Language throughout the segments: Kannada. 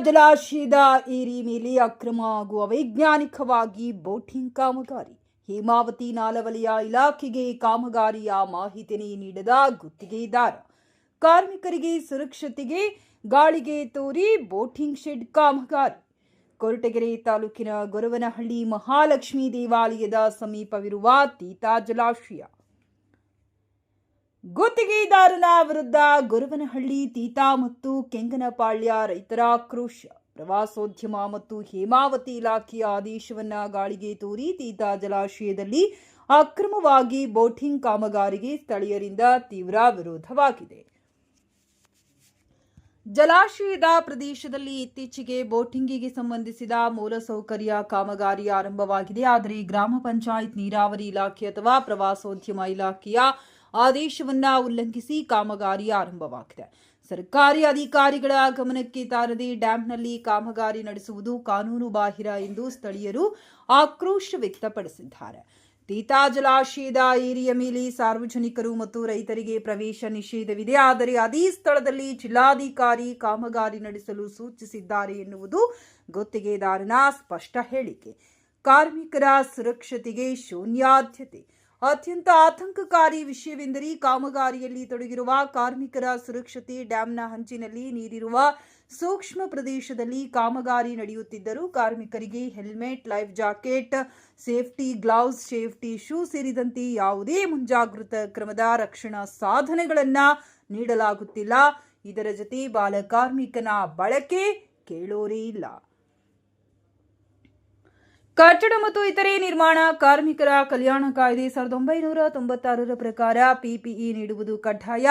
ಜಲಾಶಯದ ಏರಿ ಮೇಲೆ ಅಕ್ರಮ ಹಾಗೂ ಅವೈಜ್ಞಾನಿಕವಾಗಿ ಬೋಟಿಂಗ್ ಕಾಮಗಾರಿ. ಹೇಮಾವತಿ ನಾಲವಲಯ ಇಲಾಖೆಗೆ ಕಾಮಗಾರಿಯ ಮಾಹಿತಿ ನೀಡದ ಗುತ್ತಿಗೆದಾರ. ಕಾರ್ಮಿಕರಿಗೆ ಸುರಕ್ಷತೆಗೆ ಗಾಳಿಗೆ ತೋರಿ ಬೋಟಿಂಗ್ ಶೆಡ್ ಕಾಮಗಾರಿ. ಕೊರಟಗೆರೆ ತಾಲೂಕಿನ ಗೊರವನಹಳ್ಳಿ ಮಹಾಲಕ್ಷ್ಮಿ ದೇವಾಲಯದ ಸಮೀಪವಿರುವ ತೀತಾ ಜಲಾಶಯ. ಗುತ್ತಿಗೆದಾರನ ವಿರುದ್ಧ ಗೊರವನಹಳ್ಳಿ, ತೀತಾ ಮತ್ತು ಕೆಂಗನಪಾಳ್ಯ ರೈತರ ಆಕ್ರೋಶ. ಪ್ರವಾಸೋದ್ಯಮ ಮತ್ತು ಹೇಮಾವತಿ ಇಲಾಖೆಯ ಆದೇಶವನ್ನ ಗಾಳಿಗೆ ತೋರಿ ತೀತಾ ಜಲಾಶಯದಲ್ಲಿ ಅಕ್ರಮವಾಗಿ ಬೋಟಿಂಗ್ ಕಾಮಗಾರಿಗೆ ಸ್ಥಳೀಯರಿಂದ ತೀವ್ರ ವಿರೋಧವಾಗಿದೆ. ಜಲಾಶಯದ ಪ್ರದೇಶದಲ್ಲಿ ಇತ್ತೀಚೆಗೆ ಬೋಟಿಂಗಿಗೆ ಸಂಬಂಧಿಸಿದ ಮೂಲಸೌಕರ್ಯ ಕಾಮಗಾರಿ ಆರಂಭವಾಗಿದೆ. ಆದರೆ ಗ್ರಾಮ ಪಂಚಾಯತ್, ನೀರಾವರಿ ಇಲಾಖೆ ಅಥವಾ ಪ್ರವಾಸೋದ್ಯಮ ಇಲಾಖೆಯ ಆದೇಶವನ್ನ ಉಲ್ಲಂಘಿಸಿ ಕಾಮಗಾರಿ ಆರಂಭವಾಗಿದೆ. ಸರ್ಕಾರಿ ಅಧಿಕಾರಿಗಳ ಗಮನಕ್ಕೆ ತಾರದೆ ಡ್ಯಾಂನಲ್ಲಿ ಕಾಮಗಾರಿ ನಡೆಸುವುದು ಕಾನೂನು ಬಾಹಿರ ಎಂದು ಸ್ಥಳೀಯರು ಆಕ್ರೋಶ ವ್ಯಕ್ತಪಡಿಸಿದ್ದಾರೆ. ತೀತಾ ಜಲಾಶಯದ ಏರಿಯ ಮೇಲೆ ಸಾರ್ವಜನಿಕರು ಮತ್ತು ರೈತರಿಗೆ ಪ್ರವೇಶ ನಿಷೇಧವಿದೆ. ಆದರೆ ಅದೇ ಸ್ಥಳದಲ್ಲಿ ಜಿಲ್ಲಾಧಿಕಾರಿ ಕಾಮಗಾರಿ ನಡೆಸಲು ಸೂಚಿಸಿದ್ದಾರೆ ಎನ್ನುವುದು ಗುತ್ತಿಗೆದಾರನ ಸ್ಪಷ್ಟ ಹೇಳಿಕೆ. ಕಾರ್ಮಿಕರ ಸುರಕ್ಷತೆಗೆ ಶೂನ್ಯಾದ್ಯತೆ. ಅತ್ಯಂತ ಆತಂಕಕಾರಿ ವಿಷಯವೆಂದರೆ ಕಾಮಗಾರಿಯಲ್ಲಿ ತೊಡಗಿರುವ ಕಾರ್ಮಿಕರ ಸುರಕ್ಷತೆ. ಡ್ಯಾಂನ ಹಂಚಿನಲ್ಲಿ ನೀರಿರುವ ಸೂಕ್ಷ್ಮ ಪ್ರದೇಶದಲ್ಲಿ ಕಾಮಗಾರಿ ನಡೆಯುತ್ತಿದ್ದರೂ ಕಾರ್ಮಿಕರಿಗೆ helmet, life jacket, safety gloves, safety shoe ಸೇರಿದಂತೆ ಯಾವುದೇ ಮುಂಜಾಗೃತಾ ಕ್ರಮದ ರಕ್ಷಣಾ ಸಾಧನಗಳನ್ನು ನೀಡಲಾಗುತ್ತಿಲ್ಲ. ಇದರ ಜೊತೆ ಬಾಲ ಕಾರ್ಮಿಕನ ಬಳಕೆ ಕೇಳೋರೇ ಇಲ್ಲ. ಕಟ್ಟಡ ಮತ್ತು ಇತರೆ ನಿರ್ಮಾಣ ಕಾರ್ಮಿಕರ ಕಲ್ಯಾಣ ಕಾಯ್ದೆ 1996ರ ಪ್ರಕಾರ ಪಿಪಿಇ ನೀಡುವುದು ಕಡ್ಡಾಯ.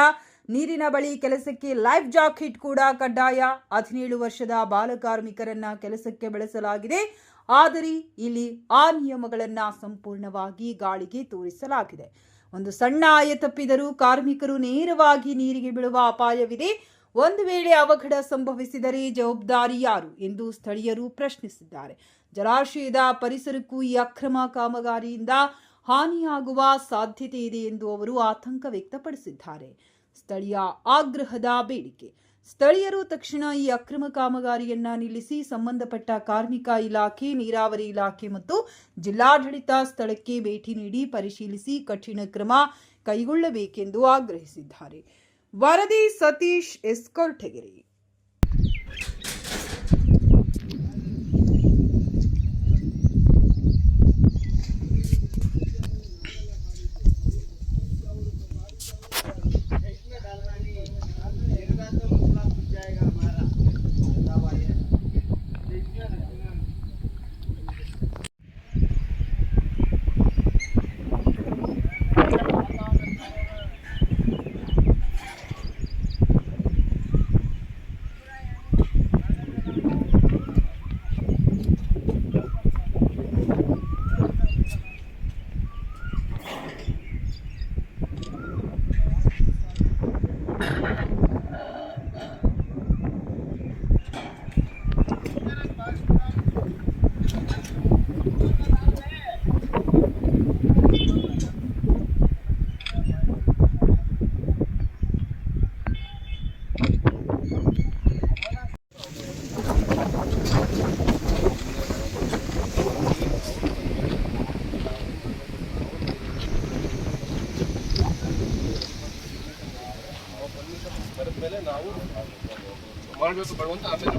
ನೀರಿನ ಬಳಿ ಕೆಲಸಕ್ಕೆ ಲೈಫ್ ಜಾಕೆಟ್ ಕೂಡ ಕಡ್ಡಾಯ. 17 ವರ್ಷದ ಬಾಲ ಕಾರ್ಮಿಕರನ್ನ ಕೆಲಸಕ್ಕೆ ಬಳಸಲಾಗಿದೆ. ಆದರೆ ಇಲ್ಲಿ ಆ ನಿಯಮಗಳನ್ನು ಸಂಪೂರ್ಣವಾಗಿ ಗಾಳಿಗೆ ತೋರಿಸಲಾಗಿದೆ. ಒಂದು ಸಣ್ಣ ಆಯ ತಪ್ಪಿದರೂ ಕಾರ್ಮಿಕರು ನೇರವಾಗಿ ನೀರಿಗೆ ಬೀಳುವ ಅಪಾಯವಿದೆ. ಒಂದು ವೇಳೆ ಅವಘಡ ಸಂಭವಿಸಿದರೆ ಜವಾಬ್ದಾರಿ ಯಾರು ಎಂದು ಸ್ಥಳೀಯರು ಪ್ರಶ್ನಿಸಿದ್ದಾರೆ. ಜಲಾಶಯದ ಪರಿಸರಕ್ಕೂ ಈ ಅಕ್ರಮ ಕಾಮಗಾರಿಯಿಂದ ಹಾನಿಯಾಗುವ ಸಾಧ್ಯತೆ ಇದೆ ಎಂದು ಅವರು ಆತಂಕ ವ್ಯಕ್ತಪಡಿಸಿದ್ದಾರೆ. ಸ್ಥಳೀಯ ಆಗ್ರಹದ ಬೇಡಿಕೆ. ಸ್ಥಳೀಯರು ತಕ್ಷಣ ಈ ಅಕ್ರಮ ಕಾಮಗಾರಿಯನ್ನ ನಿಲ್ಲಿಸಿ ಸಂಬಂಧಪಟ್ಟ ಕಾರ್ಮಿಕ ಇಲಾಖೆ, ನೀರಾವರಿ ಇಲಾಖೆ ಮತ್ತು ಜಿಲ್ಲಾಡಳಿತ ಸ್ಥಳಕ್ಕೆ ಭೇಟಿ ನೀಡಿ ಪರಿಶೀಲಿಸಿ ಕಠಿಣ ಕ್ರಮ ಕೈಗೊಳ್ಳಬೇಕೆಂದು ಆಗ್ರಹಿಸಿದ್ದಾರೆ. ವರದಿ ಸತೀಶ್ ಎಸ್, ಕೊರಟಗೆರೆ. ಮೇಲೆ ನಾವು ಮಾಡಬೇಕು ಬರುವಂತ ಆಮೇಲೆ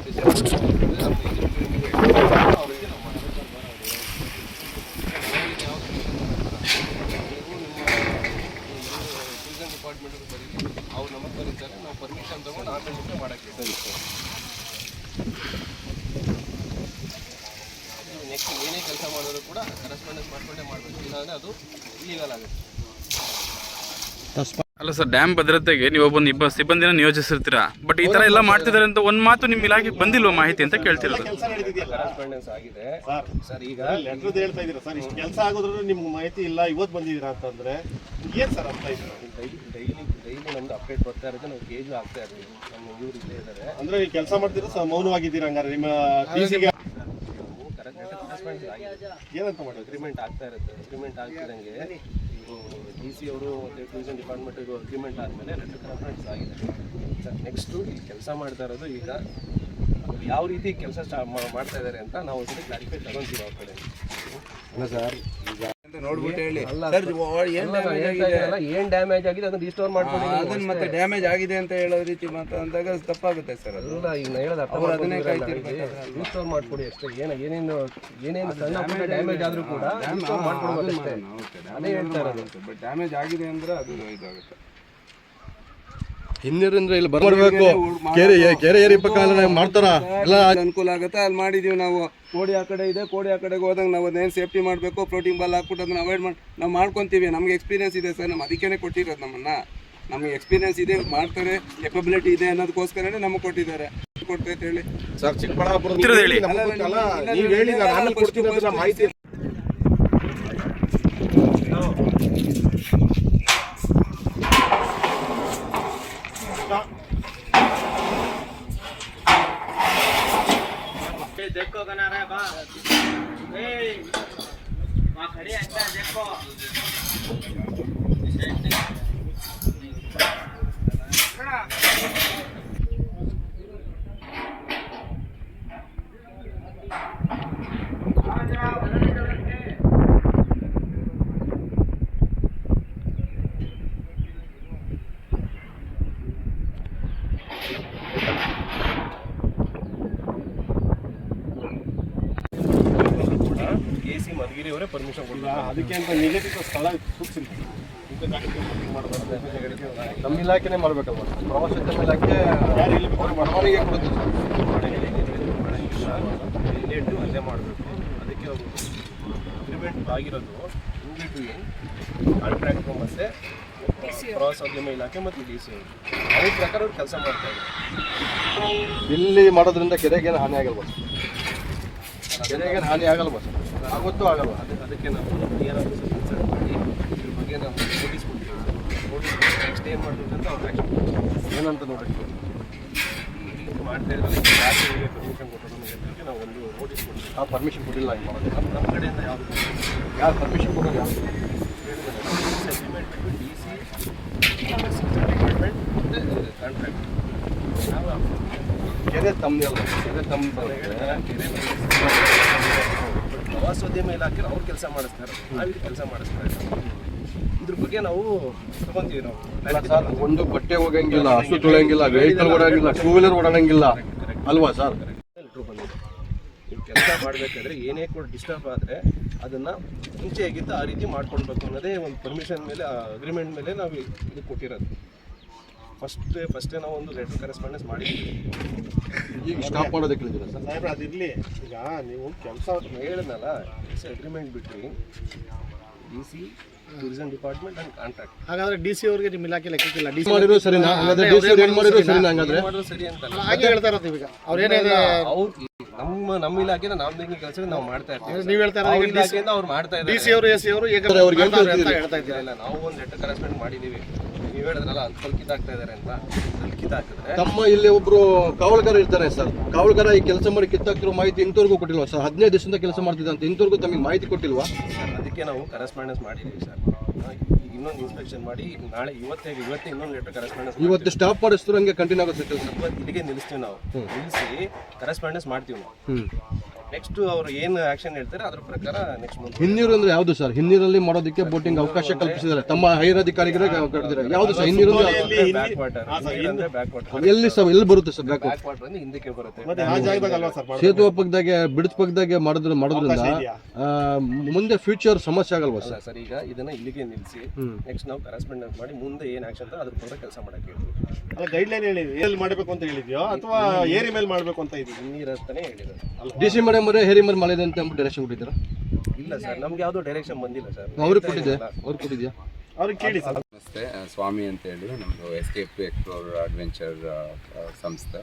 ಡಿಪಾರ್ಟ್ಮೆಂಟ್ ಬರೀ ಅವ್ರು ನಮಗೆ ಬರೀತಾರೆ, ನಾವು ಪರ್ಮಿಷನ್ ತಗೊಂಡು ಆಮೇಲೆ ಮಾಡೋಕ್ಕೆ ಸರಿ ಸರ್. ನೆಕ್ಸ್ಟ್ ಏನೇ ಕೆಲಸ ಮಾಡಿದ್ರು ಕೂಡ ಕರೆಸ್ಪಾಂಡೆನ್ಸ್ ಮಾಡ್ಕೊಂಡೇ ಮಾಡಬೇಕು, ಇಲ್ಲಾಂದರೆ ಅದು ಇಲ್ಲೀಗಲ್ ಆಗುತ್ತೆ. ಅಲ್ಲ ಸರ್, ಡ್ಯಾಮ್ ಭದ್ರತೆಗೆ ನೀವು ಒಬ್ಬ ಸಿಬ್ಬಂದಿನ ನಿಯೋಜಿಸಿರ್ತೀರಾ, ಬಟ್ ಈ ತರ ಎಲ್ಲ ಮಾಡ್ತಿದ್ದಾರೆ ಅಂತ ಒಂದು ಮಾತು ನಿಮ್ಮ ಇಲಾಖೆಗೆ ಬಂದಿಲ್ವ ಮಾಹಿತಿ ಅಂತ ಕೇಳ್ತಿರೋದು. ಕರೆಸ್ಪಾಂಡೆನ್ಸ್ ಆಗಿದೆ ಸರ್. ಈಗ ಲೆಟರ್ ಹೇಳ್ತಾ ಇದ್ದೀರಾ ಸರ್, ಇಷ್ಟು ಕೆಲಸ ಆಗೋದ್ರೂ ನಿಮ್ಗೆ ಮಾಹಿತಿ ಇಲ್ಲ, ಇವತ್ತು ಬಂದಿದ್ದೀರಾ ಅಂತಂದ್ರೆ ಏನು ಸರ್ ಅರ್ಥ ಇದೆ? ಡೈಲಿ ನಮ್ದು ಅಪ್ಡೇಟ್ ಬರ್ತಾ ಇರುತ್ತೆ, ನಾವು ಕೇಜು ಆಗ್ತಾ ಇರ್ತೀವಿ. ನಮ್ಮ ಇವ್ರು ಇಲ್ಲೇ ಇದ್ದಾರೆ ಅಂದ್ರೆ ನೀವು ಕೆಲಸ ಮಾಡ್ತೀರಾ, ಮೌನವಾಗಿದ್ದೀರಾ ಹಂಗಾರೆ? ನಿಮ್ಮ ಏನಂತ ಮಾಡಿ ಅಗ್ರಿಮೆಂಟ್ ಆಗ್ತಾ ಇರುತ್ತೆ. ಅಗ್ರಿಮೆಂಟ್ ಆಗ್ತಿದ್ದಂಗೆ DC ಅವರು ಮತ್ತು ಟೂರಿಸಂ ಡಿಪಾರ್ಟ್ಮೆಂಟಿಗೂ ಅಗ್ರಿಮೆಂಟ್ ಆದಮೇಲೆ ಲೆಟರ್ ಕನ್ಫರೆನ್ಸ್ ಆಗಿದೆ ಸರ್. ನೆಕ್ಸ್ಟು ಇಲ್ಲಿ ಕೆಲಸ ಮಾಡ್ತಾ ಇರೋದು ಈಗ ಯಾವ ರೀತಿ ಕೆಲಸ ಮಾಡ್ತಾ ಇದ್ದಾರೆ ಅಂತ ನಾವು ಒಂದ್ಸತಿ ಕ್ಲಾರಿಫೈ ತಗೊಂತೀವಿ ಅವ್ರ ಕಡೆ. ನೋಡ್ಬಿಟ್ಟು ಹೇಳಿ ಅಲ್ಲ ಏನ್ ಡ್ಯಾಮೇಜ್ ಆಗಿದೆ ಅದನ್ನ ರಿಸ್ಟೋರ್ ಮಾಡ್ಕೊಂಡು ಅದನ್ನ ಮತ್ತೆ ಡ್ಯಾಮೇಜ್ ಆಗಿದೆ ಅಂತ ಹೇಳೋ ರೀತಿ ಮಾತಾಡಿದಾಗ ತಪ್ಪಾಗುತ್ತೆ ಸರ್. ಅದು ಈಗ ನಾ ಹೇಳೋದು ಅರ್ಥ ರಿಸ್ಟೋರ್ ಮಾಡ್ಕೊಡಿ ಅಷ್ಟೇ. ಏನೇನು ಸಣ್ಣ ಪುಟ್ಟ ಡ್ಯಾಮೇಜ್ ಆದ್ರೂ ಕೂಡ ರಿಸ್ಟೋರ್ ಮಾಡ್ಕೊಡ್ಬೋದು ಅಷ್ಟೇ. ಅದೇ ಹೇಳ್ತಾ ಇರೋದು. ಬಟ್ ಡ್ಯಾಮೇಜ್ ಆಗಿದೆ ಅಂದ್ರೆ ಅದು ಇದಾಗುತ್ತೆ. ಹಿನ್ನೀರಿಂದ ಇಲ್ಲಿ ಬರ್ಬೇಕು, ಕೆರೆ ಏರಿ ಪಕ್ಕ ಮಾಡ್ತಾರ ಎಲ್ಲ ಅನುಕೂಲ ಆಗುತ್ತೆ. ಅಲ್ಲಿ ಮಾಡಿದೀವಿ ನಾವು. ಕೋಡಿ ಆ ಕಡೆ ಇದೆ, ಕೋಡಿ ಆ ಕಡೆಗೆ ಹೋದಾಗ ನಾವು ಅದೇನು ಸೇಫ್ಟಿ ಮಾಡಬೇಕು, ಪ್ರೋಟೀನ್ ಬಾಲ್ ಹಾಕ್ಬಿಟ್ಟು ಅದನ್ನ ಅವಾಯ್ಡ್ ಮಾಡಿ ನಾವು ಮಾಡ್ಕೊತೀವಿ. ನಮಗೆ ಎಕ್ಸ್ಪೀರಿಯನ್ಸ್ ಇದೆ ಸರ್, ನಮ್ಮ ಅದಕ್ಕೇ ಕೊಟ್ಟಿರೋದು ನಮಗೆ ಎಕ್ಸ್ಪೀರಿಯನ್ಸ್ ಇದೆ, ಮಾಡ್ತಾರೆ, ಕೆಪಬಿಲಿಟಿ ಇದೆ ಅನ್ನೋದಕ್ಕೋಸ್ಕರನೇ ನಮಗೆ ಕೊಟ್ಟಿದ್ದಾರೆ. ಕೊಡ್ತೈತೆ ಹೇಳಿ ಸರ್, ಚಿಕ್ಕಬಳ್ಳಾಪುರ ಹೇಳಿ. ನೀವು ಹೇಳಿ ನಾನು ಆಮೇಲೆ ಕೊಡ್ತೀನಿ ಅಂತ ಮಾಹಿತಿ. देखो बना रहा है बा वहाँ खड़ी अंदर देखो AC ಮಧುಗಿರಿ ಅವರೇ ಪರ್ಮಿಷನ್ ಕೊಡ್ತಾರೆ. ಅದಕ್ಕೆ ಅಂತ ನಿಗದಿತ ಸ್ಥಳ ಸೂಚಿಸಿಲ್ಲ. ನಮ್ಮ ಇಲಾಖೆನೇ ಮಾಡ್ಬೇಕಲ್ವ, ಪ್ರವಾಸೋದ್ಯಮ ಇಲಾಖೆ ಮನವರಿಗೆ ಕೊಡುತ್ತೆ. ರಿಲೇಟಿವ್ ಅಲ್ಲೇ ಮಾಡಬೇಕು. ಅದಕ್ಕೆ ಅವರು ಅಗ್ರಿಮೆಂಟ್ ಆಗಿರೋದು ಇನ್ ಬಿಟ್ವೀನ್ ಕಾಂಟ್ರಾಕ್ಟ್ರು ಮತ್ತು ಪ್ರವಾಸೋದ್ಯಮ ಇಲಾಖೆ ಮತ್ತು DC ಅವರು ಅವ್ರ ಪ್ರಕಾರ ಅವ್ರು ಕೆಲಸ ಮಾಡ್ತಾ ಇದ್ದಾರೆ. ಇಲ್ಲಿ ಮಾಡೋದ್ರಿಂದ ಕೆರೆಗೇನು ಹಾನಿ ಆಗಲ್ವ? ಕೆರೆಗೇನು ಹಾನಿ ಆಗಲ್ವ ಸರ್? ಆಗುತ್ತೋ ಆಗಲ್ವ? ಅದಕ್ಕೆ ನಾವು ಏನಾದರೂ ಕನ್ಸಲ್ಟ್ ಮಾಡಿ ಇದ್ರ ಬಗ್ಗೆ ನಾವು ನೋಟಿಸ್ ಕೊಡ್ತೀವಿ. ನೋಟಿಸ್ ನೆಕ್ಸ್ಟ್ ಏನು ಮಾಡ್ತೀವಿ ಅಂತ ಅವ್ರು ಆ್ಯಕ್ಷನ್ ಏನಂತ ನೋಡಕ್ಕೆ ಮಾಡ್ತಾ ಇದ್ದಾರೆ. ಯಾರಿಗೆ ಪರ್ಮಿಷನ್ ಕೊಟ್ಟರು ಅನ್ನೋದಕ್ಕೆ ನಾವು ಒಂದು ನೋಟಿಸ್ ಕೊಡ್ತೀವಿ. ಆ ಪರ್ಮಿಷನ್ ಕೊಟ್ಟಿಲ್ಲ ಹಂಗೆ ಮಾಡೋದು. ನಮ್ಮ ಕಡೆಯಿಂದ ಯಾವುದು ಯಾರು ಪರ್ಮಿಷನ್ ಕೊಡೋದು ಯಾರು? ಅಗ್ರಿಮೆಂಟ್ ಬಿಟ್ಟು DC ಡಿಪಾರ್ಟ್ಮೆಂಟ್ ಕಾಂಟ್ರಾಕ್ಟ್ ಕೆರೆ ತಮ್ಮದೇ ಅಲ್ಲ, ಕೆರೆ ತಮ್ಮ ಪ್ರವಾಸೋದ್ಯಮ ಇಲಾಖೆ ಅವ್ರು ಕೆಲಸ ಮಾಡಿಸ್ತಾರೆ, ನಾವಿದು ಕೆಲಸ ಮಾಡಿಸ್ತಾರೆ. ಇದ್ರ ಬಗ್ಗೆ ನಾವು ತಗೊಂತೀವಿ. ನಾವು ಸರ್, ಒಂದು ಬಟ್ಟೆ ಹೋಗಂಗಿಲ್ಲ, ಹಸು ತೊಳೆಯಂಗಿಲ್ಲ, ವೆಹಿಕಲ್ ಓಡಂಗಿಲ್ಲ, ಟೂ ವೀಲರ್ ಓಡಾಡಂಗಿಲ್ಲ ಅಲ್ವಾ ಸರ್? ಲೆಟ್ರು ಬಂದಿದೆ. ನೀವು ಕೆಲಸ ಮಾಡಬೇಕಾದ್ರೆ ಏನೇ ಕೂಡ ಡಿಸ್ಟರ್ಬ್ ಆದರೆ ಅದನ್ನು ಮುಂಚೆ ಹೇಗಿತ್ತು ಆ ರೀತಿ ಮಾಡ್ಕೊಳ್ಬೇಕು ಅನ್ನೋದೇ ಒಂದು ಪರ್ಮಿಷನ್ ಮೇಲೆ, ಅಗ್ರಿಮೆಂಟ್ ಮೇಲೆ ನಾವು ಇದು ಕೊಟ್ಟಿರೋದು. ಫಸ್ಟೇ ನಾವು ಒಂದು ಲೆಟರ್ ಕರೆಸ್ಪಾಂಡೆನ್ಸ್ ಮಾಡಿದ್ದೀವಿ. ಈಗ ಸ್ಟಾಪ್ ಮಾಡೋದಕ್ಕೆ ಹೇಳಿದ್ದೀರಾ ಸರ್? ಸಾಹೇಬ್ರೆ ಅದಿರಲಿ. ಈಗ ನೀವು ಕೆಲಸ ಹೇಳಿದ್ನಲ್ಲ, it's agreement between DC, tourism department and contract. ಹಾಗಾದ್ರೆ DC ಅವರಿಗೆ ನಿಮ್ಮ ಇಲಾಖೆ ಲೆಕ್ಕಕ್ಕಿಲ್ಲ. DC ಮಾಡಿರೋ ಸರಿನಾ? ಹಾಗಾದ್ರೆ DC ಅವ್ರು ಏನು ಮಾಡಿರೋ ಸರಿನಾ? ಹಂಗಾದ್ರೆ ಮಾಡೋದು ಸರಿ ಅಂತಲ್ಲ, ಹಾಗೆ ಹೇಳ್ತಾ ಇರೋದು ಈಗ. ಅವ್ರೇನಿದೆ ಅವ್ರು ನಮ್ಮ ಇಲಾಖೆನ ನಮ್ದು ಕೆಲಸ ನಾವು ಮಾಡ್ತಾ ಇರ್ತೀವಿ. ನೀವು ಹೇಳ್ತಾ ಅವ್ರ ಇರೋದು ಇಲಾಖೆಯಿಂದ ಅವ್ರು ಮಾಡ್ತಾ ಇದ್ದಾರೆ. DC ಅವರು AC ಅವರು ಈಗ ಅವ್ರಿಗೆ ಏನು ಅಂತ ಹೇಳ್ತಾ ಇದ್ದೀರಾ? ಇಲ್ಲ, ನಾವು ಒಂದು ಲೆಟರ್ ಕರೆಸ್ಪಾಂಡ್ ಮಾಡಿದ್ದೀವಿ. ನೀವು ಹೇಳಿದ್ರಲ್ಲ ಅಂತ ಸ್ವಲ್ಪ ಕಿತ್ತಾಕ್ತಾ ಇದ್ದಾರೆ ಅಂತ. ಸ್ವಲ್ಪ ಕಿತ್ತಾಕಿದ್ರೆ ತಮ್ಮ ಇಲ್ಲಿ ಒಬ್ರು ಕಾವಲುಗಾರ ಇರ್ತಾರೆ ಸರ್. ಕಾವಲುಗಾರ ಈ ಕೆಲಸ ಮಾಡಿ ಕಿತ್ತಾಕ್ತಿರೋ ಮಾಹಿತಿ ಇಂಥವ್ರಿಗೂ ಕೊಟ್ಟಿಲ್ವಾ ಸರ್? 15 ದಿವಸದಿಂದ ಕೆಲಸ ಮಾಡ್ತಿದ್ದಂತ ಇಂಥವ್ರಿಗೂ ತಮಗೆ ಮಾಹಿತಿ ಕೊಟ್ಟಿಲ್ವಾ? ಸರ್, ಅದಕ್ಕೆ ನಾವು ಕರೆಸ್ಪಾಂಡೆನ್ಸ್ ಮಾಡಿದ್ದೀವಿ ಸರ್. ಇನ್ನೊಂದು ಇನ್ಸ್ಪೆಕ್ಷನ್ ಮಾಡಿ ಇವತ್ತೇ ಇನ್ನೊಂದು ಲೆಟರ್ ಕರೆಸ್ಪಾಂಡೆನ್ಸ್ ಇವತ್ತು ಸ್ಟಾಪ್ ಮಾಡಿಸ್ತಾರೆ, ಹಂಗೆ ಕಂಟಿನ್ಯೂ ಆಗುತ್ತೆ ಕೆಲಸ. ಇವತ್ತು ಇಲ್ಲಿಗೆ ನಿಲ್ಲಿಸ್ತೀವಿ ನಾವು. ನಿಲ್ಲಿಸಿ ಕರೆಸ್ಪಾಂಡೆನ್ಸ್ ಮಾಡ್ತೀವಿ ನಾವು. ನೆಕ್ಸ್ಟ್ ಅವ್ರು ಏನು ಆಕ್ಷನ್ ಹೇಳ್ತಾರೆ ಅದ್ರ ಪ್ರಕಾರ ನೆಕ್ಸ್ಟ್ ಮುಂದೆ. ಹಿನ್ನೀರು ಅಂದ್ರೆ ಯಾವುದು ಸರ್? ಹಿನ್ನೀರಲ್ಲಿ ಮಾಡೋದಕ್ಕೆ ಬೋಟಿಂಗ್ ಅವಕಾಶ ಕಲ್ಪಿಸಿದ್ದಾರೆ ತಮ್ಮ ಹೈರಾಧಿಕಾರಿಗೆ ಕರೆದಿದ್ದಾರೆ. ಯಾವುದು ಸರ್ ಹಿನ್ನೀರು? ಬ್ಯಾಕ್ ವಾಟರ್ ಎಲ್ಲಿ ಸರ್? ಎಲ್ಲಿ ಬರುತ್ತೆ sir back water? Back water ಅಂದ್ರೆ ಹಿಂದಕ್ಕೆ ಬರುತ್ತೆ. ಮತ್ತೆ ಆ ಜಾಗದಾಗ ಅಲ್ವಾ ಸರ್ ಮಾಡೋದು? ಸೇತುವೆ ಪಕ್ಕದಾಗೆ ಬಿಡಿದ ಪಕ್ಕದಾಗೆ ಮಾಡೋದ್ರಿಂದ ಮುಂದೆ ಫ್ಯೂಚರ್ ಸಮಸ್ಯೆ ಆಗಲ್ವಾ ಸರ್? ಸರ್, ಈಗ ಇದನ್ನ ಇಲ್ಲಿಗೆ ನಿಲ್ಲಿಸಿ ನೆಕ್ಸ್ಟ್ ನಾವು ಕರೆಸ್ಪಾಂಡೆನ್ಸ್ ಮಾಡಿ ಮುಂದೆ ಏನು ಆಕ್ಷನ್ ಅಂತ ಅದ್ರ ಪ್ರಕಾರ ಕೆಲಸ ಮಾಡಕ್ಕೆ ಹೇಳ್ತೀವಿ. ಅಲ್ಲ, ಗೈಡ್ಲೈನ್ ಹೇಳಿದ್ವಿ ಎಲ್ಲಿ ಮಾಡಬೇಕು ಅಂತ ಹೇಳಿದ್ಯೋ ಅಥವಾ ಏರಿ ಮೇಲೆ ಮಾಡಬೇಕು ಅಂತ ಇದೀವಿ. ನೀರಷ್ಟೇ ಹೇಳಿರೋದು. DC ಮೇಡಮ್ ಹೇರಿ ಮರ ಮಳೆ ಅಂತ ಡೈರೆಕ್ಷನ್ ಕೊಟ್ಟಿದ್ದೀರಾ? ಇಲ್ಲ ಸರ್, ನಮ್ಗೆ ಯಾವುದೋ ಡೈರೆಕ್ಷನ್ ಬಂದಿಲ್ಲ ಸರ್. ಅವ್ರಿಗೆ ಕೊಟ್ಟಿದ್ದೆ? ಅವ್ರಿಗೆ ಕೊಟ್ಟಿದ್ಯಾ? ಅವ್ರಿಗೆ ಕೇಳಿ ಸರ್. ನಮಸ್ತೆ, ಸ್ವಾಮಿ ಅಂತೇಳಿ ನಮ್ಮದು ಎಸ್ಕೇಪ್ ಟು ಎಕ್ಸ್ಪ್ಲೋರ್ ಅಡ್ವೆಂಚರ್ ಸಂಸ್ಥೆ.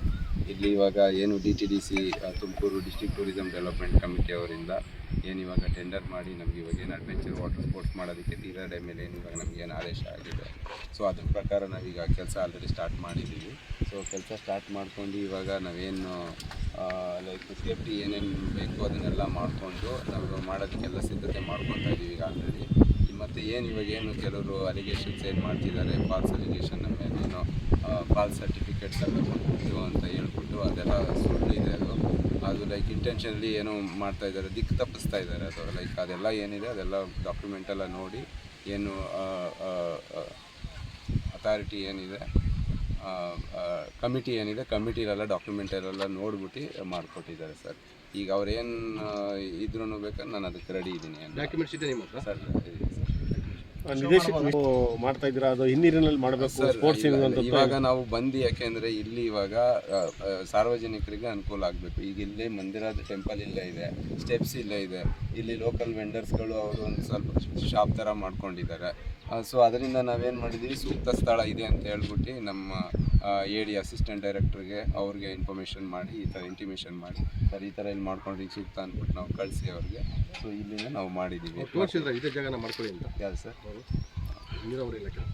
ಇಲ್ಲಿ ಇವಾಗ ಏನು DTDC Tumakuru district tourism development committee ಅವರಿಂದ ಏನು ಇವಾಗ ಟೆಂಡರ್ ಮಾಡಿ ನಮಗೆ ಇವಾಗ ಏನು ಅಡ್ವೆಂಚರ್ ವಾಟರ್ ಸ್ಪೋರ್ಟ್ಸ್ ಮಾಡೋದಕ್ಕೆ ತೀರಾ ಡೇ ಮೇಲೆ ಏನು ಇವಾಗ ನಮಗೇನು ಆದೇಶ ಆಗಿದೆ. ಸೊ ಅದ್ರ ಪ್ರಕಾರ ನಾವೀಗ ಕೆಲಸ ಆಲ್ರೆಡಿ ಸ್ಟಾರ್ಟ್ ಮಾಡಿದ್ದೀವಿ. ಸೊ ಕೆಲಸ ಸ್ಟಾರ್ಟ್ ಮಾಡ್ಕೊಂಡು ಇವಾಗ ನಾವೇನು ಲೈಕ್ ಸೇಫ್ಟಿ ಏನೇನು ಬೇಕು ಅದನ್ನೆಲ್ಲ ಮಾಡಿಕೊಂಡು ನಾವು ಮಾಡೋದಕ್ಕೆಲ್ಲ ಸಿದ್ಧತೆ ಮಾಡ್ಕೊತಾ ಇದ್ದೀವಿ ಈಗ ಆಲ್ರೆಡಿ. ಮತ್ತು ಏನು ಕೆಲವರು ಅಲಿಗೇಷನ್ಸ್ ಏನು ಮಾಡ್ತಿದ್ದಾರೆ, ಫಾಲ್ಸ್ ಅಲಿಗೇಷನ್ ನಮ್ಮ ಮೇಲೇನೋ ಫಾಲ್ಸ್ ಸರ್ಟಿಫಿಕೇಟ್ಸ್ ಎಲ್ಲ ಕೊಟ್ಬಿಟ್ಟು ಅಂತ ಹೇಳ್ಬಿಟ್ಟು ಅದೆಲ್ಲ ಸುಳ್ಳು ಇದೆ. ಲೈಕ್ ಇಂಟೆನ್ಷನಲಿ ಏನೋ ಮಾಡ್ತಾ ಇದ್ದಾರೆ, ದಿಕ್ಕು ತಪ್ಪಿಸ್ತಾ ಇದ್ದಾರೆ. ಅದು ಲೈಕ್ ಅದೆಲ್ಲ ಏನಿದೆ ಅದೆಲ್ಲ ಡಾಕ್ಯುಮೆಂಟ್ ಎಲ್ಲ ನೋಡಿ ಏನು ಅಥಾರಿಟಿ ಏನಿದೆ ಕಮಿಟಿ ಏನಿದೆ ಕಮಿಟಿಲೆಲ್ಲ ಡಾಕ್ಯುಮೆಂಟಲ್ಲೆಲ್ಲ ನೋಡ್ಬಿಟ್ಟು ಮಾಡಿಕೊಟ್ಟಿದ್ದಾರೆ ಸರ್. ಈಗ ಅವ್ರೇನು ಇದ್ರೂ ಬೇಕಾದ್ರೆ ನಾನು ಅದಕ್ಕೆ ರೆಡಿ ಇದ್ದೀನಿ. ಡಾಕ್ಯುಮೆಂಟ್ಸ್ ಇದೆ ನಿಮ್ಮ ಹತ್ರ? ಸರ್ ನಿರ್ದೇಶಕ ಮಾಡ್ತಾ ಇದ್ದೀರಾ, ಅದು ಹಿನ್ನೀರಿನಲ್ಲಿ ಮಾಡಬೇಕು ಸ್ಪೋರ್ಟ್ಸ್ ಅಂತ? ಇವಾಗ ನಾವು ಬಂದು ಯಾಕೆಂದರೆ ಇಲ್ಲಿ ಇವಾಗ ಸಾರ್ವಜನಿಕರಿಗೆ ಅನುಕೂಲ ಆಗಬೇಕು. ಈಗ ಇಲ್ಲೇ ಮಂದಿರದ ಟೆಂಪಲ್ ಇಲ್ಲೇ ಇದೆ, ಸ್ಟೆಪ್ಸ್ ಇಲ್ಲೇ ಇದೆ, ಇಲ್ಲಿ ಲೋಕಲ್ ವೆಂಡರ್ಸ್ಗಳು ಅವರು ಒಂದು ಸ್ವಲ್ಪ ಶಾಪ್ ಥರ ಮಾಡ್ಕೊಂಡಿದ್ದಾರೆ. ಸೊ ಅದರಿಂದ ನಾವೇನು ಮಾಡಿದ್ದೀವಿ, ಸೂಕ್ತ ಸ್ಥಳ ಇದೆ ಅಂತ ಹೇಳ್ಬಿಟ್ಟು ನಮ್ಮ AD ಅಸಿಸ್ಟೆಂಟ್ ಡೈರೆಕ್ಟ್ರಿಗೆ ಅವ್ರಿಗೆ ಇನ್ಫಾರ್ಮೇಷನ್ ಮಾಡಿ ಈ ಥರ ಇಂಟಿಮೇಷನ್ ಮಾಡಿ ಸರ್ ಈ ಥರ ಇಲ್ಲಿ ಮಾಡ್ಕೊಂಡ್ರೆ ಈಗ ಸೂಕ್ತ ಅಂದ್ಬಿಟ್ಟು ನಾವು ಕಳಿಸಿ ಅವ್ರಿಗೆ. ಸೊ ಇಲ್ಲಿಂದ ನಾವು ಮಾಡಿದ್ದೀವಿ. ತೋರಿಸಿದ್ರೆ ಇದೇ ಜಾಗನ ಮಾಡ್ಕೊಳ್ಳಿ ಅಂತ ಯಾರು ಸರ್? ನೀರಾವರಿ ಇಲಾಖೆ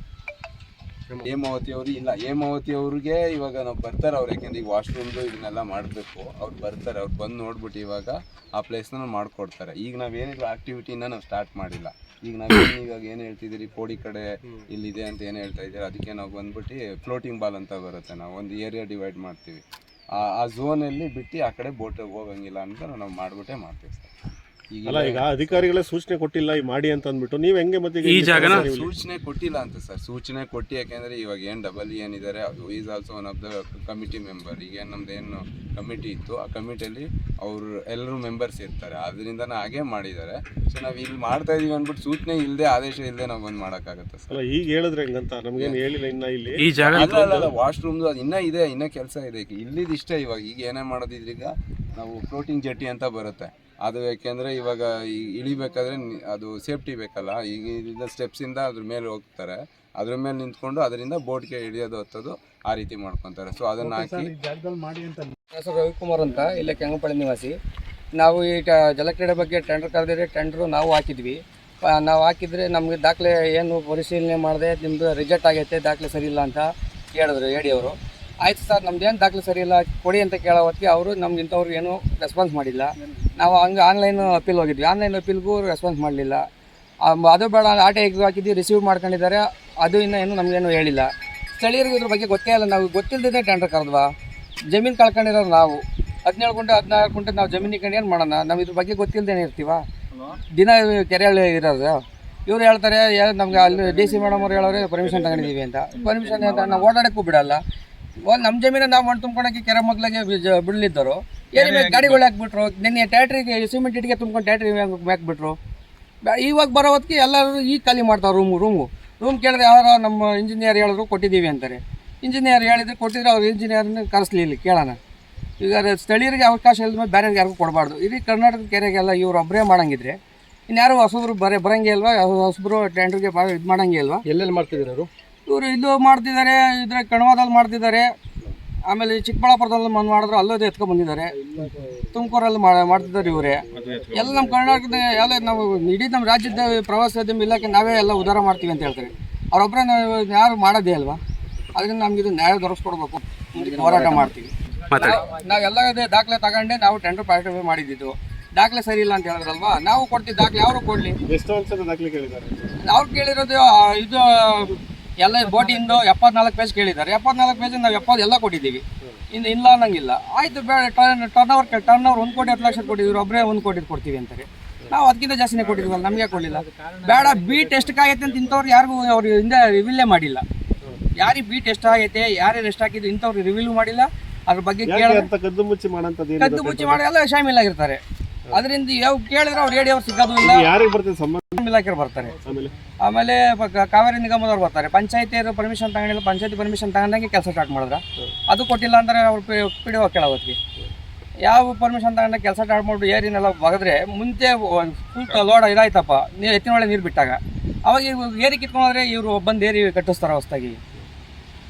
ಹೇಮಾವತಿ ಅವರು ಇಲ್ಲ, ಹೇಮಾವತಿ ಅವ್ರಿಗೆ ಇವಾಗ ನಾವು ಬರ್ತಾರೆ ಅವ್ರು, ಯಾಕೆಂದ್ರೆ ಈಗ ವಾಶ್ರೂಮ್ದು ಇದನ್ನೆಲ್ಲ ಮಾಡಬೇಕು. ಅವ್ರು ಬರ್ತಾರೆ, ಅವ್ರು ಬಂದು ನೋಡ್ಬಿಟ್ಟು ಇವಾಗ ಆ ಪ್ಲೇಸ್ನ ಮಾಡಿಕೊಡ್ತಾರೆ. ಈಗ ನಾವೇನಿಲ್ಲ ಆ್ಯಕ್ಟಿವಿಟಿನ ನಾವು ಸ್ಟಾರ್ಟ್ ಮಾಡಿಲ್ಲ. ಈಗ ನಾವೇನು ಇವಾಗ ಏನು ಹೇಳ್ತಿದ್ದೀರಿ ಕೋಡಿ ಕಡೆ ಇಲ್ಲಿದೆ ಅಂತ ಏನು ಹೇಳ್ತಾ ಇದ್ದೀರಿ, ಅದಕ್ಕೆ ನಾವು ಬಂದ್ಬಿಟ್ಟು ಫ್ಲೋಟಿಂಗ್ ಬಾಲ್ ಅಂತ ಬರುತ್ತೆ, ನಾವು ಒಂದು ಏರಿಯಾ ಡಿವೈಡ್ ಮಾಡ್ತೀವಿ. ಆ ಝೋನಲ್ಲಿ ಬಿಟ್ಟು ಆ ಕಡೆ ಬೋಟ್ ಹೋಗಂಗಿಲ್ಲ ಅಂತ ನಾವು ಮಾಡಿಬಿಟ್ಟೇ ಮಾಡ್ತೀವಿ ಸರ್. ಈಗ ಅಧಿಕಾರಿಗಳೇ ಸೂಚನೆ ಕೊಟ್ಟಿಲ್ಲ ಈ ಮಾಡಿ ಅಂತ ಅಂದ್ಬಿಟ್ಟು ನೀವು ಹೆಂಗೆ ಮತ್ತೆ ಈ ಜಾಗನ ಸೂಚನೆ ಕೊಟ್ಟಿಲ್ಲ ಅಂತ ಸರ್. ಸೂಚನೆ ಕೊಟ್ಟು ಯಾಕೆಂದರೆ ಇವಾಗ ಏನು ಡಬಲ್ ಏನಿದ್ದಾರೆ ಅದು is also one of the committee member. ಈಗ ನಮ್ದು ಏನು ಕಮಿಟಿ ಇತ್ತು ಆ ಕಮಿಟಿಯಲ್ಲಿ ಅವರು ಎಲ್ಲರೂ ಮೆಂಬರ್ಸ್ ಇರ್ತಾರೆ, ಅದರಿಂದ ಹಾಗೆ ಮಾಡಿದ್ದಾರೆ. ಸೊ ನಾವು ಇಲ್ಲಿ ಮಾಡ್ತಾ ಇದೀವಿ ಅಂದ್ಬಿಟ್ಟು ಸೂಚನೆ ಇಲ್ಲದೆ ಆದೇಶ ಇಲ್ಲದೆ ನಾವು ಬಂದು ಮಾಡೋಕ್ಕಾಗತ್ತೆ ಸರ್. ಈಗ ಹೇಳಿದ್ರೆ ಹೆಂಗಂತ ನಮ್ಗೇನು ಹೇಳಿಲ್ಲ ಇನ್ನ ಇಲ್ಲಿ ಈ ಜಾಗ ಅಲ್ಲ ವಾಶ್ರೂಮ್ದು ಅದು ಇನ್ನೂ ಇದೆ, ಇನ್ನೂ ಕೆಲಸ ಇದೆ. ಇಲ್ಲಿದ್ದು ಇಷ್ಟೇ. ಇವಾಗ ಈಗ ಏನೇ ಮಾಡೋದಿದ್ರೀಗ ನಾವು ಫ್ಲೋಟಿಂಗ್ ಜೆಟ್ಟಿ ಅಂತ ಬರುತ್ತೆ, ಅದು ಯಾಕೆಂದರೆ ಇವಾಗ ಇಳಿಬೇಕಾದ್ರೆ ಅದು ಸೇಫ್ಟಿ ಬೇಕಲ್ಲ. ಈಗ ಇಲ್ಲಿಂದ ಸ್ಟೆಪ್ಸಿಂದ ಅದ್ರ ಮೇಲೆ ಹೋಗ್ತಾರೆ, ಅದ್ರ ಮೇಲೆ ನಿಂತ್ಕೊಂಡು ಅದರಿಂದ ಬೋಟ್ಗೆ ಇಳಿಯೋದು ಹತ್ತೋದು ಆ ರೀತಿ ಮಾಡ್ಕೊತಾರೆ. ಸೊ ಅದನ್ನು ಹಾಕಿ ಹೆಸರು ರವಿಕುಮಾರ್ ಅಂತ, ಇಲ್ಲೇ ಕೆಂಗಪಳ್ಳಿ ನಿವಾಸಿ. ನಾವು ಈ ಜಲಕ್ರೀಡೆ ಬಗ್ಗೆ ಟೆಂಡರ್ ಕರೆದಿದ್ರೆ ಟೆಂಡರು ನಾವು ಹಾಕಿದ್ವಿ. ನಾವು ಹಾಕಿದರೆ ನಮಗೆ ದಾಖಲೆ ಏನು ಪರಿಶೀಲನೆ ಮಾಡಿದೆ, ನಿಮ್ಮದು ರಿಜೆಕ್ಟ್ ಆಗೈತೆ, ದಾಖಲೆ ಸರಿ ಇಲ್ಲ ಅಂತ ಹೇಳಿದ್ರು AD ಅವರು. ಆಯ್ತು ಸರ್, ನಮ್ದೇನು ದಾಖಲೆ ಸರಿ ಇಲ್ಲ ಕೊಡಿ ಅಂತ ಕೇಳೋ ಹೊತ್ತಿಗೆ ಅವರು ನಮ್ಗೆ ಇಂಥವ್ರಿಗೆ ಏನೂ ರೆಸ್ಪಾನ್ಸ್ ಮಾಡಿಲ್ಲ. ನಾವು ಹಂಗೆ ಆನ್ಲೈನ್ ಅಪೀಲ್ ಹೋಗಿದ್ವಿ, ಆನ್ಲೈನ್ ಅಪೀಲ್ಗೂ ರೆಸ್ಪಾನ್ಸ್ ಮಾಡಲಿಲ್ಲ. ಅದು ಬೇಡ RTIಗೂ ಹಾಕಿದ್ವಿ, ರಿಸೀವ್ ಮಾಡ್ಕೊಂಡಿದ್ದಾರೆ, ಅದು ಇನ್ನೂ ಏನು ನಮಗೇನು ಹೇಳಿಲ್ಲ. ಸ್ಥಳೀಯರಿಗೆ ಇದ್ರ ಬಗ್ಗೆ ಗೊತ್ತೇ ಇಲ್ಲ. ನಾವು ಗೊತ್ತಿಲ್ಲದೇ ಟೆಂಡರ್ ಕರೆದ್ವಾ, ಜಮೀನು ಕಳ್ಕೊಂಡಿರೋರು ನಾವು 17 ಗುಂಟೆ 16 ಗುಂಟೆ ನಾವು ಜಮೀನು ಕಂಡು ಏನು ಮಾಡೋಣ? ನಾವು ಇದ್ರ ಬಗ್ಗೆ ಗೊತ್ತಿಲ್ಲದೇನೆ ಇರ್ತೀವ, ದಿನ ಕೆರೆಯಲ್ಲಿ ಇರೋದು. ಇವ್ರು ಹೇಳ್ತಾರೆ ನಮ್ಗೆ ಅಲ್ಲಿ DC ಮೇಡಮ್ ಅವ್ರು ಹೇಳೋರೆ ಪರ್ಮಿಷನ್ ತಗೊಂಡಿದ್ದೀವಿ ಅಂತ. ಪರ್ಮಿಷನ್ ಅಂತ ನಾವು ಓಡಾಡೋಕ್ಕೂ ಬಿಡಲ್ಲ. ನಮ್ಮ ಜಮೀನು ನಾವು ಮಣ್ಣು ತುಂಬ್ಕೊಳಕ್ಕೆ ಕೆರೆ ಮೊದಲಾಗೆ ಬಿಡಲಿದ್ದರು, ಏನಿವೆ ಗಾಡಿಗಳು ಹಾಕ್ಬಿಟ್ರು. ನಿನ್ನೆ ಟ್ಯಾಟ್ರಿಗೆ ಸಿಮೆಂಟ್ ಇಟ್ಟಿಗೆ ತುಂಬ್ಕೊಂಡು ಟ್ಯಾಟ್ರಿ ಹಾಕ್ಬಿಟ್ರು. ಇವಾಗ ಬರೋ ಹೊತ್ತಿಗೆ ಎಲ್ಲರೂ ಈಗ ಖಾಲಿ ಮಾಡ್ತಾವೆ ರೂಮ್ ಕೇಳಿದ್ರೆ ಯಾರೋ ನಮ್ಮ ಇಂಜಿನಿಯರ್ ಹೇಳಿದ್ರು ಕೊಟ್ಟಿದ್ದೀವಿ ಅಂತಾರೆ. ಇಂಜಿನಿಯರ್ ಹೇಳಿದ್ರೆ ಕೊಟ್ಟಿದ್ರೆ ಅವ್ರು ಇಂಜಿನಿಯರ್ನ ಕರೆಸ್ಲಿಲ್ಲ ಕೇಳೋಣ. ಈಗ ಸ್ಥಳೀಯರಿಗೆ ಅವಕಾಶ ಇಲ್ಲದ ಬೇರೆಯವ್ರಿಗೆ ಯಾರಿಗೂ ಕೊಡಬಾರ್ದು. ಇಡೀ ಕರ್ನಾಟಕ ಕೆರೆಗೆಲ್ಲ ಇವ್ರು ಒಬ್ಬರೇ ಮಾಡಂಗಿದ್ರೆ ಇನ್ಯಾರು ಹೊಸಬ್ರು ಬರೋಂಗೆ ಇಲ್ವಾ? ಹೊಸಬ್ರು ಟೆಂಡರ್ಗೆ ಇದು ಮಾಡೋಂಗೆ ಇಲ್ವಾ? ಎಲ್ಲೆಲ್ಲಿ ಮಾಡ್ತಿದ್ದಾರೆ ಅವರು? ಇವರು ಇದು ಮಾಡ್ತಿದ್ದಾರೆ, ಇದ್ರೆ ಕಣ್ವಾದಲ್ಲಿ ಮಾಡ್ತಿದ್ದಾರೆ, ಆಮೇಲೆ ಚಿಕ್ಕಬಳ್ಳಾಪುರದಲ್ಲಿ ಮಾಡಿದ್ರು, ಅಲ್ಲೋದು ಎತ್ಕೊಂಡು ಬಂದಿದ್ದಾರೆ. ತುಮಕೂರಲ್ಲಿ ಮಾಡ್ತಿದ್ದಾರೆ ಇವರೇ. ಎಲ್ಲ ನಮ್ಮ ಕರ್ನಾಟಕದ ಎಲ್ಲ ನಾವು ಇಡೀ ನಮ್ಮ ರಾಜ್ಯದ ಪ್ರವಾಸೋದ್ಯಮ ಇಲಾಖೆ ನಾವೇ ಎಲ್ಲ ಉದ್ಧಾರ ಮಾಡ್ತೀವಿ ಅಂತ ಹೇಳ್ತಾರೆ. ಅವರೊಬ್ಬರೇ ಯಾರು ಮಾಡೋದೇ ಅಲ್ವಾ? ಅದರಿಂದ ನಮ್ಗೆ ಇದು ನ್ಯಾಯ ದೊರಕಿಸ್ಕೊಡ್ಬೇಕು, ಹೋರಾಟ ಮಾಡ್ತೀವಿ. ನಾವೆಲ್ಲ ದಾಖಲೆ ತಗೊಂಡೆ ನಾವು ಟೆಂಡರ್ ಪಾರ್ಟಿಸಿಪೇಟ್ ಮಾಡಿದ್ದು. ದಾಖಲೆ ಸರಿ ಇಲ್ಲ ಅಂತ ಹೇಳಿದ್ರಲ್ವಾ, ನಾವು ಕೊಡ್ತೀವಿ ದಾಖಲೆ, ಅವರು ಕೊಡಲಿ. ಎಷ್ಟು ವರ್ಷದ ದಾಖಲೆ ಕೇಳಿದ್ದಾರೆ? ಅವ್ರು ಕೇಳಿರೋದು ಇದು ಎಲ್ಲ ಬೋಟಿಂದು 74 ಪೇಜ್ ಕೇಳಿದ್ದಾರೆ. 74 ಪೇಜ್ ನಾವು 70 ಎಲ್ಲ ಕೊಟ್ಟಿದ್ದೀವಿ. ಇನ್ನು ಇಲ್ಲ ಅನ್ನಂಗಿಲ್ಲ. ಆಯಿತು ಬೇಡ, ಟರ್ನ್ ಓವರ್ 1 ಕೋಟಿ 10 ಲಕ್ಷ ಕೊಟ್ಟಿದ್ರು, ಒಬ್ಬರೇ 1 ಕೋಟಿ ಕೊಡ್ತೀವಿ ಅಂತಾರೆ. ನಾವು ಅದಕ್ಕಿಂತ ಜಾಸ್ತಿನೇ ಕೊಟ್ಟಿದ್ವಲ್ಲ, ನಮಗೆ ಕೊಡಲಿಲ್ಲ. ಬೇಡ ಬೀಟ್ ಎಷ್ಟಕ್ಕಾಗೈತೆ ಅಂತ ಇಂಥವ್ರು ಯಾರಿಗೂ ಅವ್ರು ಹಿಂದೆ ರಿವಿಲೇ ಮಾಡಿಲ್ಲ. ಯಾರಿಗೆ ಬೀಟ್ ಎಷ್ಟಾಗೈತೆ, ಯಾರ್ಯಾರು ಎಷ್ಟು ಹಾಕಿದ್ರು ಇಂಥವ್ರು ರಿವಿಲ್ ಮಾಡಿಲ್ಲ. ಅದ್ರ ಬಗ್ಗೆ ಕದ್ದು ಮುಚ್ಚಿ ಮಾಡಿ ಎಲ್ಲ ಶಾಮೀಲಾಗಿರ್ತಾರೆ. ಅದರಿಂದ ಯಾವ ಕೇಳಿದ್ರೆ ಅವ್ರು AD ಅವ್ರು ಸಿಗೋದು ಇಲ್ಲ. ಯಾರಿಗೆ ಬರ್ತದೆ ಸಂಬಂಧ ಇಲಾಖೆ ಬರ್ತಾರೆ, ಆಮೇಲೆ ಕಾವೇರಿ ನಿಗಮದವ್ರು ಬರ್ತಾರೆ. ಪಂಚಾಯತಿಯವರು ಪರ್ಮಿಷನ್ ತಗೊಂಡಿಲ್ಲ, ಪಂಚಾಯತಿ ಪರ್ಮಿಷನ್ ತಗೊಂಡಂಗೆ ಕೆಲಸ ಸ್ಟಾರ್ಟ್ ಮಾಡಿದ್ರೆ ಅದು ಕೊಟ್ಟಿಲ್ಲ ಅಂತಾರೆ. ಅವ್ರು PDO ಕೇಳೋದಕ್ಕೆ ಯಾವ ಪರ್ಮಿಷನ್ ತಗೊಂಡ ಕೆಲಸ ಸ್ಟಾರ್ಟ್ ಮಾಡಿಬಿಟ್ಟು ಏರಿನೆಲ್ಲ ಬಗದ್ರೆ ಮುಂಚೆ ಫುಲ್ ಲೋಡ್ ಇದಾಯ್ತಪ್ಪ, ಎತ್ತಿನೊಳಗೆ ನೀರು ಬಿಟ್ಟಾಗ ಅವಾಗ ಏರಿ ಕಿತ್ಕೊಂಡ್ರೆ ಇವರು ಬಂದು ಏರಿ ಕಟ್ಟಿಸ್ತಾರೆ ಹೊಸದಾಗಿ.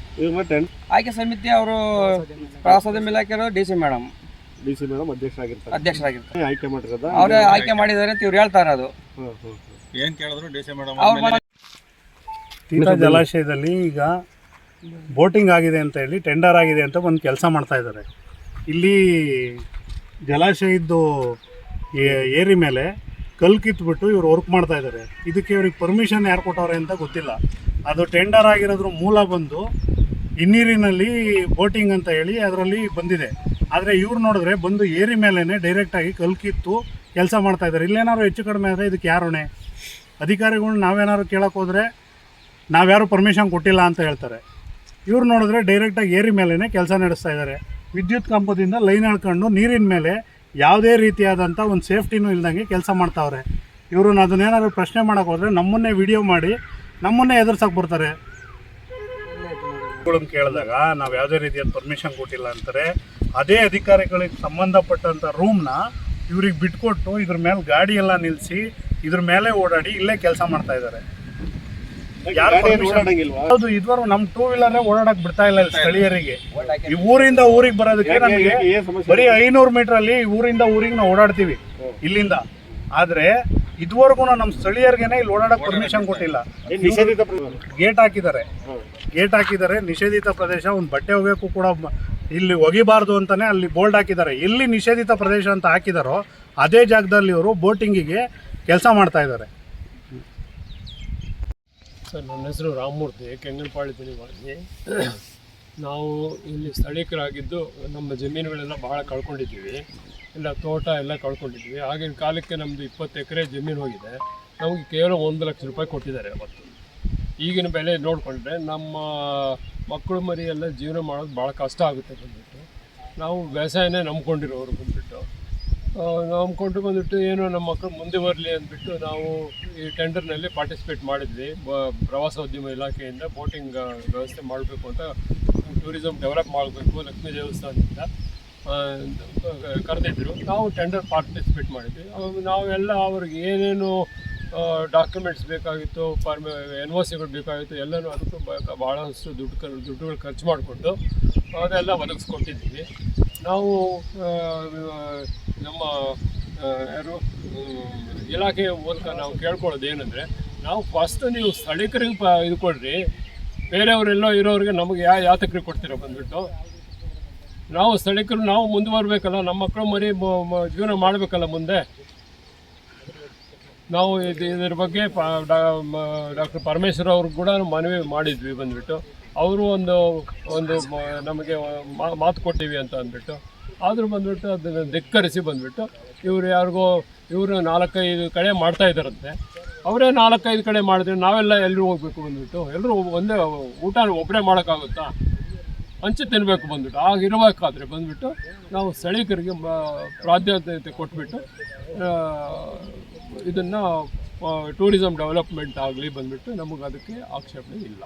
ಆಯ್ಕೆ ಸಮಿತಿ ಅವರು ಪ್ರವಾಸೋದ್ಯಮ ಇಲಾಖೆಯವರು DC ಮೇಡಮ್ ಅಧ್ಯಕ್ಷರಾಗಿರ್ತಾರೆ. ಅವರೇ ಆಯ್ಕೆ ಮಾಡಿದ್ದಾರೆ ಅಂತ ಇವ್ರು ಹೇಳ್ತಾರೆ. ಅದು ತೀರಾ ಜಲಾಶಯದಲ್ಲಿ ಈಗ ಬೋಟಿಂಗ್ ಆಗಿದೆ ಅಂತ ಹೇಳಿ ಟೆಂಡರ್ ಆಗಿದೆ ಅಂತ ಒಂದು ಕೆಲಸ ಮಾಡ್ತಾ ಇದ್ದಾರೆ. ಇಲ್ಲಿ ಜಲಾಶಯದ್ದು ಏರಿ ಮೇಲೆ ಕಲ್ಲು ಕಿತ್ಬಿಟ್ಟು ಇವ್ರು ವರ್ಕ್ ಮಾಡ್ತಾ ಇದ್ದಾರೆ. ಇದಕ್ಕೆ ಇವ್ರಿಗೆ ಪರ್ಮಿಷನ್ ಯಾರು ಕೊಟ್ಟವ್ರೆ ಅಂತ ಗೊತ್ತಿಲ್ಲ. ಅದು ಟೆಂಡರ್ ಆಗಿರೋದ್ರ ಮೂಲ ಬಂದು ಹಿನ್ನೀರಿನಲ್ಲಿ ಬೋಟಿಂಗ್ ಅಂತ ಹೇಳಿ ಅದರಲ್ಲಿ ಬಂದಿದೆ. ಆದರೆ ಇವ್ರು ನೋಡಿದ್ರೆ ಬಂದು ಏರಿ ಮೇಲೇ ಡೈರೆಕ್ಟಾಗಿ ಕಲ್ಲು ಕಿತ್ತು ಕೆಲಸ ಮಾಡ್ತಾಯಿದ್ದಾರೆ. ಇಲ್ಲೇನಾದ್ರು ಹೆಚ್ಚು ಕಡಿಮೆ ಆದರೆ ಇದಕ್ಕೆ ಯಾರು ಹೊಣೆ? ಅಧಿಕಾರಿಗಳು ನಾವೇನಾದ್ರು ಕೇಳೋಕೆ ಹೋದರೆ ನಾವ್ಯಾರು ಪರ್ಮಿಷನ್ ಕೊಟ್ಟಿಲ್ಲ ಅಂತ ಹೇಳ್ತಾರೆ. ಇವ್ರು ನೋಡಿದ್ರೆ ಡೈರೆಕ್ಟಾಗಿ ಏರಿ ಮೇಲೇ ಕೆಲಸ ನಡೆಸ್ತಾ ಇದ್ದಾರೆ. ವಿದ್ಯುತ್ ಕಂಬದಿಂದ ಲೈನ್ ಎಳ್ಕೊಂಡು ನೀರಿನ ಮೇಲೆ ಯಾವುದೇ ರೀತಿಯಾದಂಥ ಒಂದು ಸೇಫ್ಟಿನೂ ಇಲ್ದಂಗೆ ಕೆಲಸ ಮಾಡ್ತಾವ್ರೆ. ಇವ್ರನ್ನ ಅದನ್ನೇನಾದ್ರು ಪ್ರಶ್ನೆ ಮಾಡೋಕೆ ಹೋದರೆ ನಮ್ಮನ್ನೇ ವಿಡಿಯೋ ಮಾಡಿ ನಮ್ಮನ್ನೇ ಎದುರ್ಸಕ್ಕೆ ಬರ್ತಾರೆ. ಕೇಳಿದಾಗ ನಾವು ಯಾವುದೇ ರೀತಿಯಾದ ಪರ್ಮಿಷನ್ ಕೊಟ್ಟಿಲ್ಲ ಅಂತಾರೆ. ಅದೇ ಅಧಿಕಾರಿಗಳಿಗೆ ಸಂಬಂಧಪಟ್ಟಂಥ ರೂಮ್ನ ಇವ್ರಿಗೆ ಬಿಟ್ಕೊಟ್ಟು ಇದ್ರ ಮೇಲೆ ಗಾಡಿ ಎಲ್ಲ ನಿಲ್ಲಿಸಿ ಇದ್ರ ಮೇಲೆ ಓಡಾಡಿ ಇಲ್ಲೇ ಕೆಲಸ ಮಾಡ್ತಾ ಇದ್ದಾರೆ. ಹೌದು, ಇದುವರೆಗೂ ನಮ್ಮ 2 ವೀಲರೇ ಓಡಾಡಕ್ ಬಿಡ್ತಾ ಇಲ್ಲ ಸ್ಥಳೀಯರಿಗೆ. ಈ ಊರಿಂದ ಊರಿಗೆ ಬರೋದಕ್ಕೆ ನಮಗೆ ಬರೀ 500 ಮೀಟ್ರಲ್ಲಿ ಊರಿಂದ ಊರಿಗೆ ನಾವು ಓಡಾಡ್ತೀವಿ ಇಲ್ಲಿಂದ. ಆದರೆ ಇದುವರೆಗೂ ನಮ್ಮ ಸ್ಥಳೀಯರಿಗೇನೆ ಇಲ್ಲಿ ಓಡಾಡಕ್ ಪರ್ಮಿಷನ್ ಕೊಟ್ಟಿಲ್ಲ. ಗೇಟ್ ಹಾಕಿದ್ದಾರೆ, ನಿಷೇಧಿತ ಪ್ರದೇಶ. ಒಂದು ಬಟ್ಟೆ ಒಗೆಯೋಕ್ಕೂ ಕೂಡ ಇಲ್ಲಿ ಒಗಿಬಾರ್ದು ಅಂತಾನೆ ಅಲ್ಲಿ ಬೋರ್ಡ್ ಹಾಕಿದ್ದಾರೆ. ಎಲ್ಲಿ ನಿಷೇಧಿತ ಪ್ರದೇಶ ಅಂತ ಹಾಕಿದಾರೋ ಅದೇ ಜಾಗದಲ್ಲಿ ಇವರು ಬೋಟಿಂಗಿಗೆ ಕೆಲಸ ಮಾಡ್ತಾ ಇದ್ದಾರೆ. ಸರ್, ನನ್ನ ಹೆಸರು ರಾಮಮೂರ್ತಿ, ಕೆಂಗನಪಾಳ್ಯ ನಿವಾಸಿ. ನಾವು ಇಲ್ಲಿ ಸ್ಥಳೀಕರಾಗಿದ್ದು ನಮ್ಮ ಜಮೀನುಗಳೆಲ್ಲ ಭಾಳ ಕಳ್ಕೊಂಡಿದ್ದೀವಿ. ಎಲ್ಲ ತೋಟ ಎಲ್ಲ ಕಳ್ಕೊಂಡಿದ್ವಿ. ಆಗಿನ ಕಾಲಕ್ಕೆ ನಮ್ಮದು 20 ಎಕರೆ ಜಮೀನು ಹೋಗಿದೆ. ನಮಗೆ ಕೇವಲ 1 ಲಕ್ಷ ರೂಪಾಯಿ ಕೊಟ್ಟಿದ್ದಾರೆ ಅವತ್ತು. ಈಗಿನ ಬೆಲೆ ನೋಡಿಕೊಂಡ್ರೆ ನಮ್ಮ ಮಕ್ಕಳು ಮರಿ ಎಲ್ಲ ಜೀವನ ಮಾಡೋದು ಭಾಳ ಕಷ್ಟ ಆಗುತ್ತೆ ಬಂದುಬಿಟ್ಟು. ನಾವು ವ್ಯವಸಾಯನೇ ನಂಬ್ಕೊಂಡಿರೋರು ಬಂದುಬಿಟ್ಟು ಏನೋ ನಮ್ಮ ಮಕ್ಕಳು ಮುಂದೆ ಬರಲಿ ಅಂದ್ಬಿಟ್ಟು ನಾವು ಈ ಟೆಂಡರ್ನಲ್ಲಿ ಪಾರ್ಟಿಸಿಪೇಟ್ ಮಾಡಿದ್ವಿ. ಪ್ರವಾಸೋದ್ಯಮ ಇಲಾಖೆಯಿಂದ ಬೋಟಿಂಗ್ ವ್ಯವಸ್ಥೆ ಮಾಡಬೇಕು ಅಂತ, ಟೂರಿಸಂ ಡೆವಲಪ್ ಮಾಡಬೇಕು ಲಕ್ಷ್ಮೀ ದೇವಸ್ಥಾನದಿಂದ ಕರೆದಿದ್ದರು. ನಾವು ಟೆಂಡರ್ ಪಾರ್ಟಿಸಿಪೇಟ್ ಮಾಡಿದ್ವಿ. ನಾವೆಲ್ಲ ಅವ್ರಿಗೆ ಏನೇನು ಡಾಕ್ಯುಮೆಂಟ್ಸ್ ಬೇಕಾಗಿತ್ತು, NOCಗಳು ಬೇಕಾಗಿತ್ತು, ಎಲ್ಲನೂ ಅದಕ್ಕೂ ಭಾಳಷ್ಟು ದುಡ್ಡುಗಳು ಖರ್ಚು ಮಾಡಿಕೊಂಡು ಅದೆಲ್ಲ ಒದಗಿಸ್ಕೊಟ್ಟಿದ್ದೀವಿ. ನಾವು ನಮ್ಮ ಇಲಾಖೆಯ ಮೂಲಕ ನಾವು ಕೇಳ್ಕೊಳ್ಳೋದು ಏನಂದರೆ, ನಾವು ಫಸ್ಟ್ ನೀವು ಸ್ಥಳೀಕರಿಗೆ ಇದು ಕೊಡ್ರಿ, ಬೇರೆಯವರೆಲ್ಲೋ ಇರೋರಿಗೆ ನಮಗೆ ಯಾತಕರಿಗೆ ಕೊಡ್ತೀರ ಬಂದುಬಿಟ್ಟು. ನಾವು ಸ್ಥಳೀಕರು ನಾವು ಮುಂದೆ ಬರಬೇಕಲ್ಲ, ನಮ್ಮ ಮಕ್ಕಳು ಮರಿ ಜೀವನ ಮಾಡಬೇಕಲ್ಲ ಮುಂದೆ. ನಾವು ಇದ್ರ ಬಗ್ಗೆ ಡಾಕ್ಟರ್ ಪರಮೇಶ್ವರ್ ಅವ್ರಿಗೆ ಕೂಡ ಮನವಿ ಮಾಡಿದ್ವಿ ಬಂದುಬಿಟ್ಟು. ಅವರು ಒಂದು ನಮಗೆ ಮಾತು ಕೊಟ್ಟಿವಿ ಅಂತ ಅಂದ್ಬಿಟ್ಟು, ಆದರೂ ಬಂದುಬಿಟ್ಟು ಅದನ್ನು ಧಿಕ್ಕರಿಸಿ ಬಂದುಬಿಟ್ಟು ಇವರು ಇವರು 4-5 ಕಡೆ ಮಾಡ್ತಾ ಇದ್ದಾರಂತೆ. ಅವರೇ 4-5 ಕಡೆ ಮಾಡಿದ್ರೆ ನಾವೆಲ್ಲ ಎಲ್ಲರೂ ಹೋಗ್ಬೇಕು ಬಂದುಬಿಟ್ಟು. ಎಲ್ಲರೂ ಒಂದೇ ಊಟ ಒಬ್ಬರೇ ಮಾಡೋಕ್ಕಾಗುತ್ತಾ? ಹಂಚಿ ತಿನ್ನಬೇಕು ಬಂದುಬಿಟ್ಟು. ಆಗಿರಬೇಕಾದ್ರೆ ಬಂದುಬಿಟ್ಟು ನಾವು ಸ್ಥಳೀಕರಿಗೆ ಪ್ರಾಧಾನ್ಯತೆ ಕೊಟ್ಬಿಟ್ಟು ಇದನ್ನು ಟೂರಿಸಂ ಡೆವಲಪ್ಮೆಂಟ್ ಆಗಲಿ ಬಂದುಬಿಟ್ಟು ನಮಗೆ ಅದಕ್ಕೆ ಆಕ್ಷೇಪಣೆ ಇಲ್ಲ.